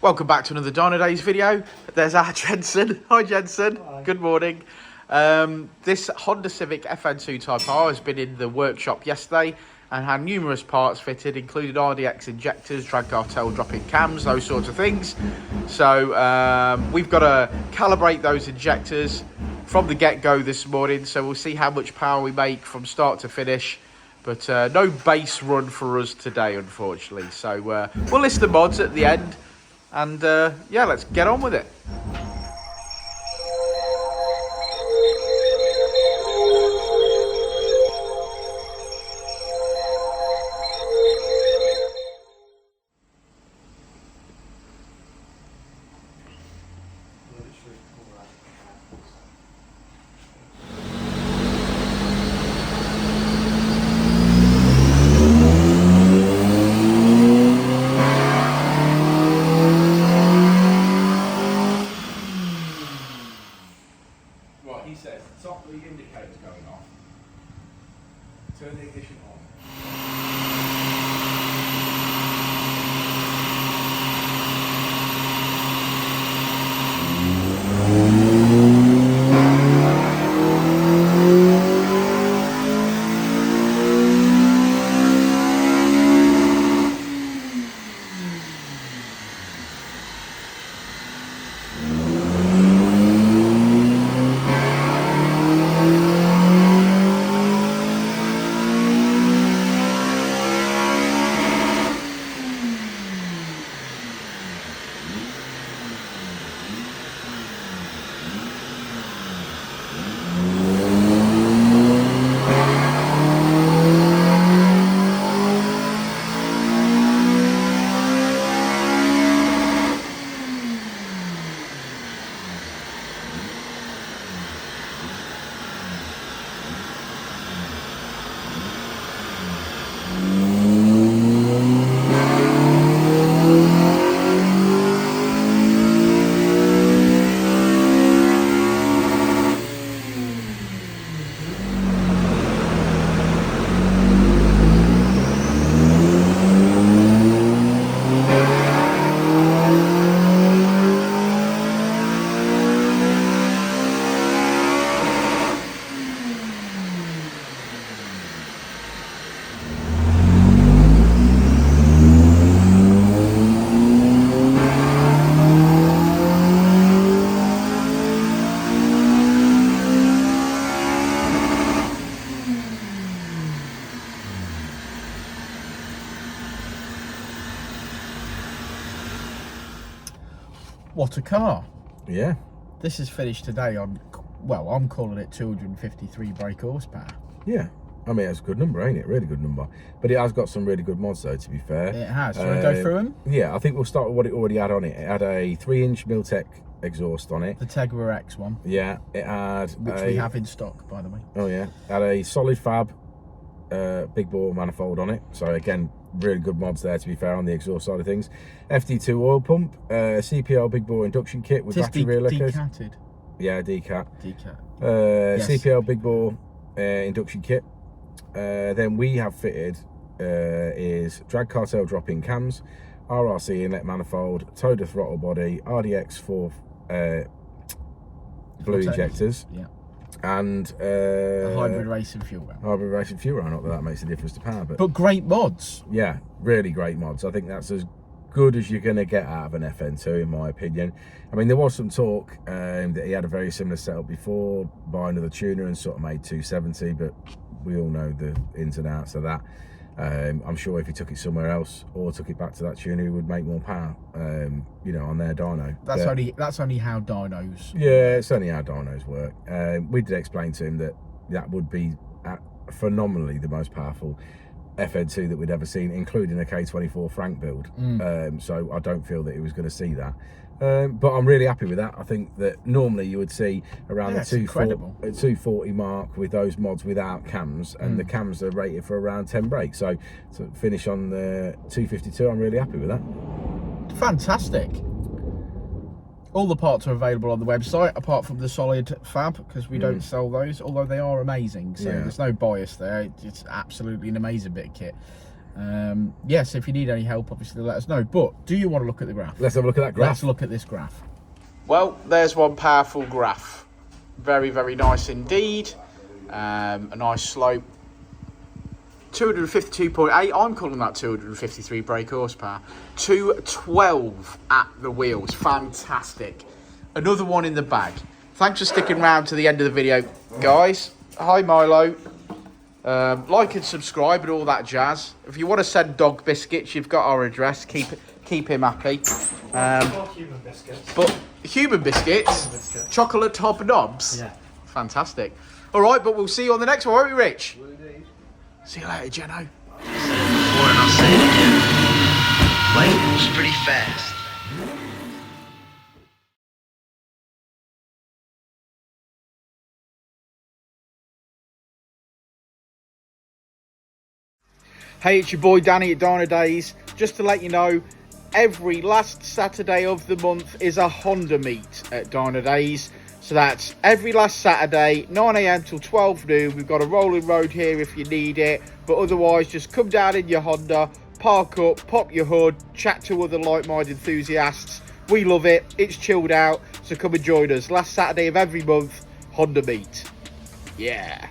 Welcome back to another Dynodaze video. There's our Jensen. Hi Jensen. Hi. Good morning. This Honda Civic FN2 Type R has been in the workshop yesterday and had numerous parts fitted, including RDX injectors, drag cartel drop-in cams, those sorts of things. So we've got to calibrate those injectors from the get-go this morning, so we'll see how much power we make from start to finish. But no base run for us today, unfortunately. So we'll list the mods at the end. And yeah, let's get on with it. He says the top lead indicator's going off. Turn the ignition on. What a car. Yeah. This is finished today on, well, I'm calling it 253 brake horsepower. Yeah. I mean, it's a good number, ain't it? Really good number. But it has got some really good mods, though, to be fair. It has. Do you want to go through them? Yeah, I think we'll start with what it already had on it. It had a 3-inch Miltech exhaust on it. The Tegra X one. Yeah. It had which we have in stock, by the way. Oh, yeah. It had a solid fab big bore manifold on it. So, again, really good mods there, to be fair, on the exhaust side of things. FD2 oil pump, CPL big bore induction kit with battery rear liquors. Decatted. Yeah, decat. Decat. Yes. CPL big bore induction kit. Then we have fitted is drag cartel drop-in cams, RRC inlet manifold, Toda throttle body, RDX 4 blue injectors. Yeah. And hybrid racing fuel rail. Hybrid racing fuel rail, not that makes a difference to power, but great mods. Yeah, really great mods. I think that's as good as you're going to get out of an FN2, in my opinion. I mean, there was some talk that he had a very similar setup before, buy another tuner and sort of made 270, but we all know the ins and outs of that. I'm sure if he took it somewhere else or took it back to that tuner, he would make more power, you know, on their dyno. That's only how dynos. Yeah, it's only how dynos work. We did explain to him that that would be phenomenally the most powerful FN2 that we'd ever seen, including a K24 Frank build. So I don't feel that he was going to see that. But I'm really happy with that. I think that normally you would see around the 240 mark with those mods without cams, and the cams are rated for around 10 brakes. So to finish on the 252, I'm really happy with that. Fantastic. All the parts are available on the website, apart from the solid fab, because we don't sell those, although they are amazing. So there's no bias there. It's absolutely an amazing bit of kit. Yes, if you need any help, obviously let us know. But do you want to look at the graph? Let's have a look at that graph. Let's look at this graph. Well, there's one powerful graph. Very, very nice indeed. A nice slope. 252.8. I'm calling that 253 brake horsepower. 212 at the wheels. Fantastic. Another one in the bag. Thanks for sticking around to the end of the video, guys. Hi, Milo. Like and subscribe and all that jazz. If you want to send dog biscuits, you've got our address. Keep him happy. Human biscuits. But human biscuits, chocolate top knobs. Yeah. Fantastic. All right, but we'll see you on the next one, won't we, Rich? See you later, Jeno. Before, and I'll say it again. Life moves pretty fast. Hey, it's your boy Danny at Dynodaze. Just to let you know, every last Saturday of the month is a Honda meet at Dynodaze. So that's every last Saturday, 9 AM till 12 noon. We've got a rolling road here if you need it. But otherwise, just come down in your Honda, park up, pop your hood, chat to other like-minded enthusiasts. We love it. It's chilled out. So come and join us. Last Saturday of every month, Honda meet. Yeah.